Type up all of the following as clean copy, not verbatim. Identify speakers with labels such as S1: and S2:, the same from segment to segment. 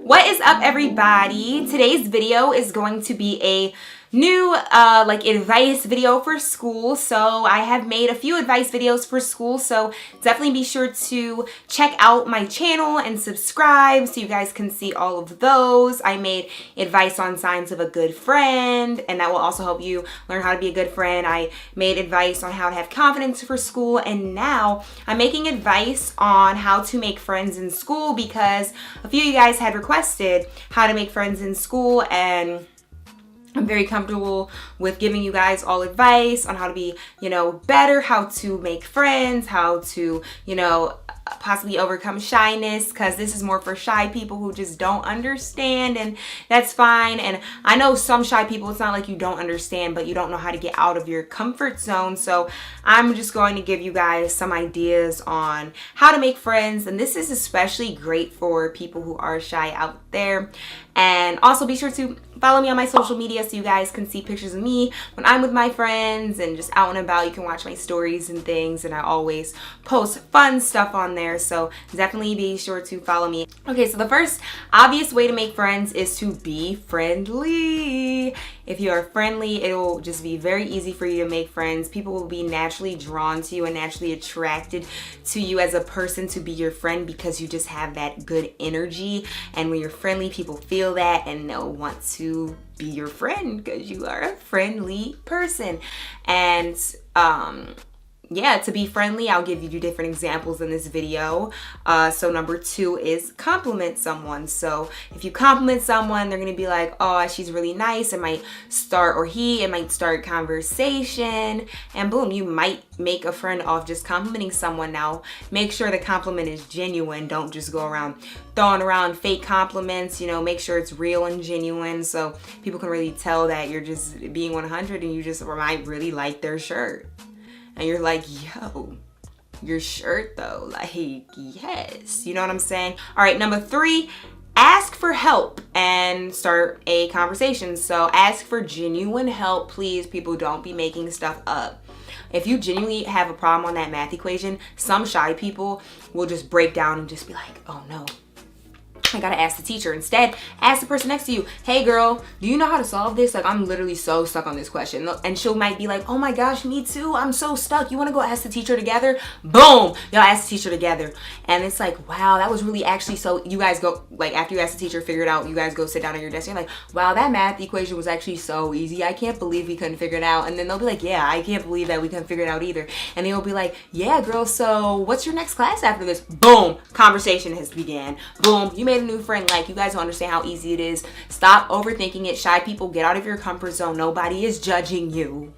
S1: What is up, everybody? Today's video is going to be a new advice video for school. So I have made a few advice videos for school, so definitely be sure to check out my channel and subscribe so you guys can see all of those. I made advice on signs of a good friend, and that will also help you learn how to be a good friend. I made advice on how to have confidence for school, and now I'm making advice on how to make friends in school because a few of you guys had requested how to make friends in school, and I'm very comfortable with giving you guys all advice on how to be, better, how to make friends, how to, possibly overcome shyness, because this is more for shy people who just don't understand, and that's fine. And I know some shy people, it's not like you don't understand, but you don't know how to get out of your comfort zone. So I'm just going to give you guys some ideas on how to make friends, and this is especially great for people who are shy out there. And also be sure to follow me on my social media so you guys can see pictures of me when I'm with my friends and just out and about. You can watch my stories and things, and I always post fun stuff on there, so definitely be sure to follow me. Okay, so the first obvious way to make friends is to be friendly. If you are friendly, it will just be very easy for you to make friends. People will be naturally drawn to you and naturally attracted to you as a person to be your friend because you just have that good energy. And when you're friendly, people feel that and they'll want to be your friend because you are a friendly person. And to be friendly, I'll give you different examples in this video. So number 2 is compliment someone. So if you compliment someone, they're gonna be like, oh, she's really nice. It might start conversation, and boom, you might make a friend off just complimenting someone. Now, make sure the compliment is genuine. Don't just go around throwing around fake compliments. Make sure it's real and genuine so people can really tell that you're just being 100 and you just might really like their shirt. And you're like, yo, your shirt though, like, yes. You know what I'm saying? All right, number 3, ask for help and start a conversation. So ask for genuine help, please. People, don't be making stuff up. If you genuinely have a problem on that math equation, some shy people will just break down and just be like, oh no, I gotta ask the teacher. Instead, ask the person next to you, hey girl, do you know how to solve this? Like, I'm literally so stuck on this question. And she might be like, oh my gosh, me too, I'm so stuck. You wanna go ask the teacher together? Boom, y'all ask the teacher together. And it's like, wow, that was really actually, so you guys go, like, after you ask the teacher, figure it out, you guys go sit down at your desk, and you're like, wow, that math equation was actually so easy. I can't believe we couldn't figure it out. And then they'll be like, yeah, I can't believe that we couldn't figure it out either. And they'll be like, yeah girl, so what's your next class after this? Boom, conversation has began. Boom, you made a new friend. Like, you guys don't understand how easy it is. Stop overthinking it. Shy people, get out of your comfort zone. Nobody is judging you.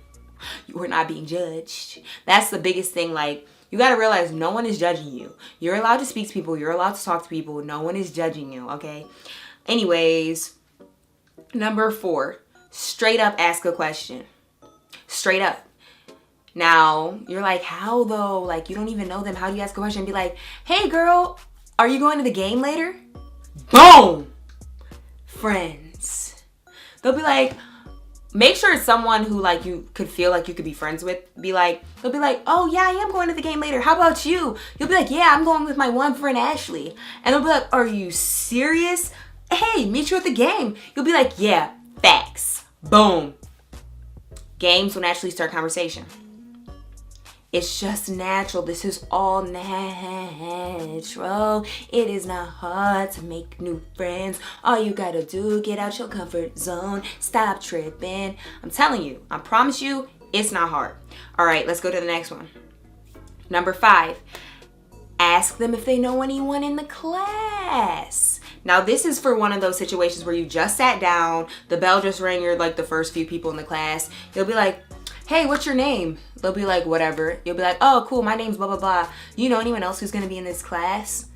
S1: You are not being judged. That's the biggest thing. Like, you got to realize no one is judging you. You're allowed to speak to people. You're allowed to talk to people. No one is judging you, okay? Anyways, number 4, straight up ask a question. Straight up. Now, you're like, how though? Like, you don't even know them. How do you ask a question? Be like, hey girl, are you going to the game later? Boom! Friends. They'll be like, make sure it's someone who, like, you could feel like you could be friends with. They'll be like, oh yeah, I am going to the game later. How about you? You'll be like, yeah, I'm going with my one friend Ashley. And they'll be like, are you serious? Hey, meet you at the game. You'll be like, yeah, facts. Boom. Games will naturally start conversation. It's just natural. This is all natural. It is not hard to make new friends. All you gotta do, get out your comfort zone. Stop tripping. I'm telling you, I promise you, it's not hard. All right, let's go to the next one. Number 5, ask them if they know anyone in the class. Now, this is for one of those situations where you just sat down, the bell just rang, you're like the first few people in the class. You'll be like, hey, what's your name? They'll be like, whatever. You'll be like, oh, cool, my name's blah, blah, blah. Do you know anyone else who's gonna be in this class?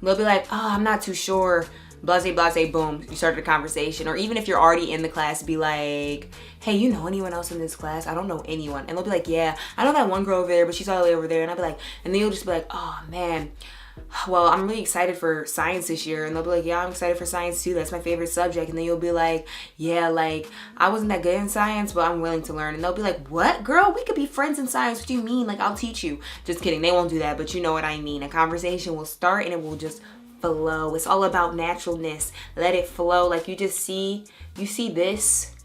S1: They'll be like, oh, I'm not too sure. Blase, blase, boom. You started a conversation. Or even if you're already in the class, be like, hey, you know anyone else in this class? I don't know anyone. And they'll be like, yeah, I know that one girl over there, but she's all the way over there. And I'll be like, and then you'll just be like, oh, man. Well, I'm really excited for science this year. And they'll be like, yeah, I'm excited for science too. That's my favorite subject. And then you'll be like, yeah, like, I wasn't that good in science, but I'm willing to learn. And they'll be like, what, girl? We could be friends in science. What do you mean? Like, I'll teach you. Just kidding. They won't do that, but you know what I mean. A conversation will start and it will just flow. It's all about naturalness. Let it flow. Like you see this?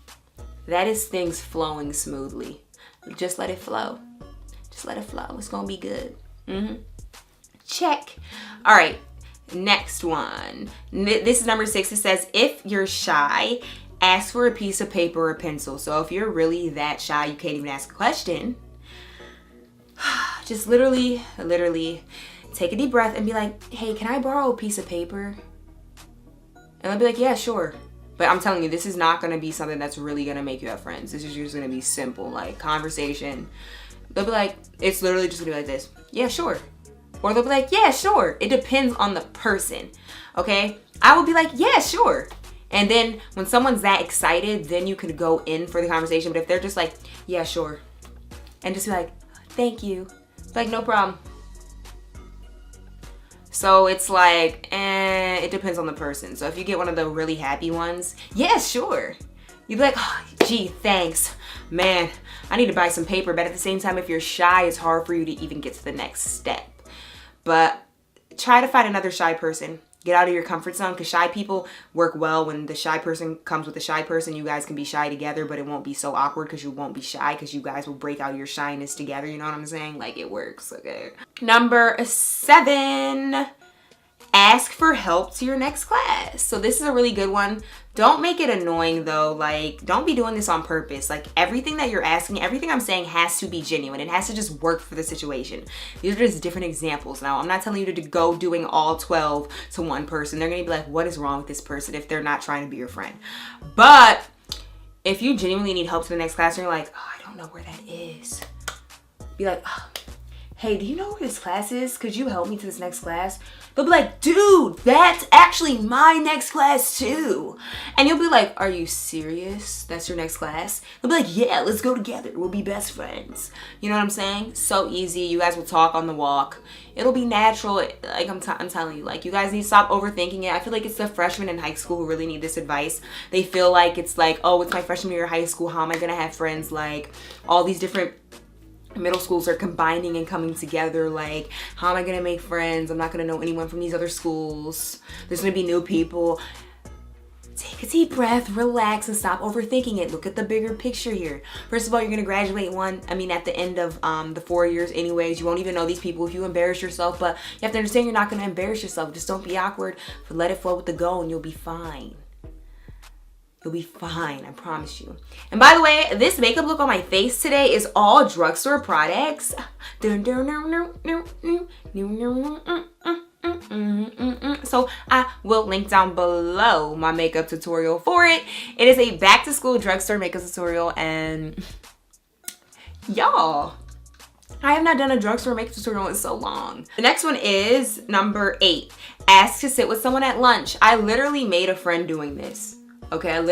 S1: That is things flowing smoothly. Just let it flow. Just let it flow. It's gonna be good. Check. All right, next one. This is number 6. It says, if you're shy, ask for a piece of paper or pencil. So if you're really that shy, you can't even ask a question. Just literally take a deep breath and be like, hey, can I borrow a piece of paper? And they'll be like, yeah, sure. But I'm telling you, this is not going to be something that's really going to make you have friends. This is just going to be simple, like conversation. They'll be like, it's literally just going to be like this. Yeah, sure. Or they'll be like, yeah, sure. It depends on the person. Okay? I will be like, yeah, sure. And then when someone's that excited, then you can go in for the conversation. But if they're just like, yeah, sure. And just be like, thank you. Like, no problem. So it's like, it depends on the person. So if you get one of the really happy ones, yeah, sure. You'd be like, oh, gee, thanks. Man, I need to buy some paper. But at the same time, if you're shy, it's hard for you to even get to the next step. But try to find another shy person. Get out of your comfort zone, because shy people work well. When the shy person comes with the shy person, you guys can be shy together, but it won't be so awkward because you won't be shy, because you guys will break out your shyness together. You know what I'm saying? Like, it works, okay? Number 7, ask for help to your next class. So this is a really good one. Don't make it annoying though. Like, don't be doing this on purpose. Like, everything that you're asking, everything I'm saying has to be genuine. It has to just work for the situation. These are just different examples. Now, I'm not telling you to go doing all 12 to one person. They're gonna be like, what is wrong with this person, if they're not trying to be your friend? But if you genuinely need help to the next class and you're like, oh, I don't know where that is, be like, oh, hey, do you know where this class is? Could you help me to this next class? They'll be like, dude, that's actually my next class too. And you'll be like, are you serious? That's your next class? They'll be like, yeah, let's go together. We'll be best friends. You know what I'm saying? So easy. You guys will talk on the walk. It'll be natural. Like, I'm telling you, like, you guys need to stop overthinking it. I feel like it's the freshmen in high school who really need this advice. They feel like it's like, oh, it's my freshman year of high school. How am I going to have friends? Like, all these different middle schools are combining and coming together. Like, how am I gonna make friends? I'm not gonna know anyone from these other schools. There's gonna be new people. Take a deep breath, relax, and stop overthinking it. Look at the bigger picture here. First of all, you're gonna graduate at the end of the 4 years anyways. You won't even know these people if you embarrass yourself, but you have to understand you're not gonna embarrass yourself. Just don't be awkward, but let it flow with the go and you'll be fine. You'll be fine, I promise you. And by the way, this makeup look on my face today is all drugstore products. So I will link down below my makeup tutorial for it. It is a back to school drugstore makeup tutorial, and y'all, I have not done a drugstore makeup tutorial in so long. The next one is number 8. Ask to sit with someone at lunch. I literally made a friend doing this. Okay,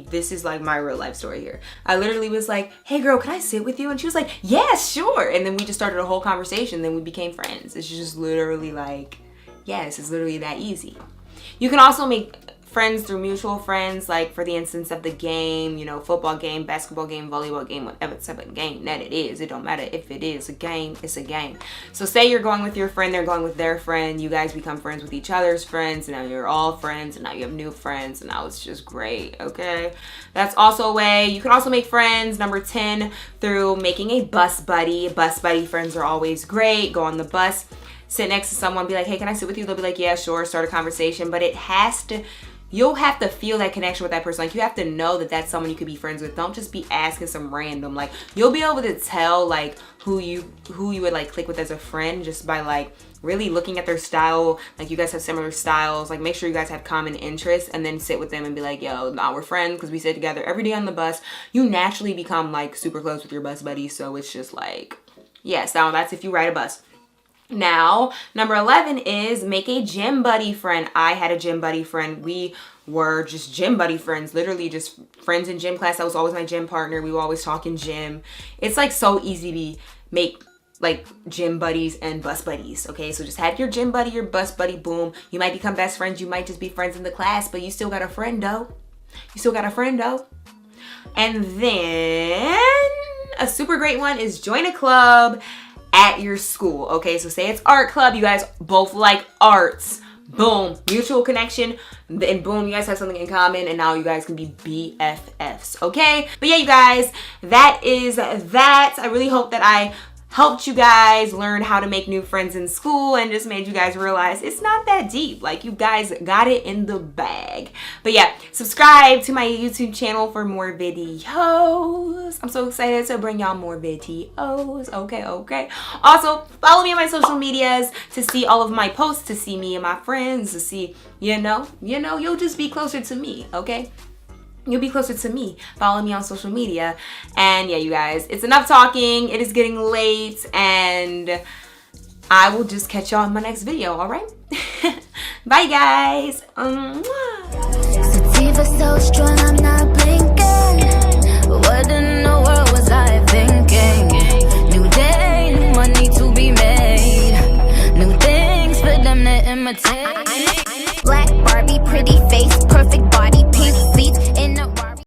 S1: this is like my real life story here. I literally was like, hey girl, can I sit with you? And she was like, yeah, sure. And then we just started a whole conversation. Then we became friends. It's just literally like, yes, it's literally that easy. You can also make friends through mutual friends, like for the instance of the game, you know, football game, basketball game, volleyball game, whatever type of game that it is. It don't matter if it is a game, it's a game. So say you're going with your friend, they're going with their friend, you guys become friends with each other's friends, and now you're all friends, and now you have new friends, and now it's just great, okay? That's also a way. You can also make friends, number 10, through making a bus buddy. Bus buddy friends are always great. Go on the bus, sit next to someone, be like, hey, can I sit with you? They'll be like, yeah, sure, start a conversation, but you'll have to feel that connection with that person. Like, you have to know that that's someone you could be friends with. Don't just be asking some random. Like, you'll be able to tell like who you would like click with as a friend just by like really looking at their style. Like, you guys have similar styles. Like, make sure you guys have common interests, and then sit with them and be like, yo, nah, we're friends because we sit together every day on the bus. You naturally become like super close with your bus buddy. So it's just like, yes, now that's if you ride a bus. Now, number 11 is make a gym buddy friend. I had a gym buddy friend. We were just gym buddy friends, literally just friends in gym class. That was always my gym partner. We were always talking gym. It's like so easy to make like gym buddies and bus buddies, okay? So just have your gym buddy, your bus buddy, boom. You might become best friends. You might just be friends in the class, but you still got a friend though. And then a super great one is join a club at your school, okay? So say it's art club, you guys both like arts, boom, mutual connection, and boom, you guys have something in common, and now you guys can be BFFs, okay? But yeah, you guys, that is that. I really hope that I helped you guys learn how to make new friends in school and just made you guys realize it's not that deep. Like, you guys got it in the bag. But yeah, subscribe to my YouTube channel for more videos. I'm so excited to bring y'all more videos. Okay. Also, follow me on my social medias to see all of my posts, to see me and my friends, to see, you'll just be closer to me, okay? You'll be closer to me. Follow me on social media. And yeah, you guys, it's enough talking. It is getting late, and I will just catch y'all in my next video, all right? Bye, guys.
S2: Sativa so strong, I'm not blinking. What in the world was I thinking? New day, new money to be made. New things for them to imitate. Black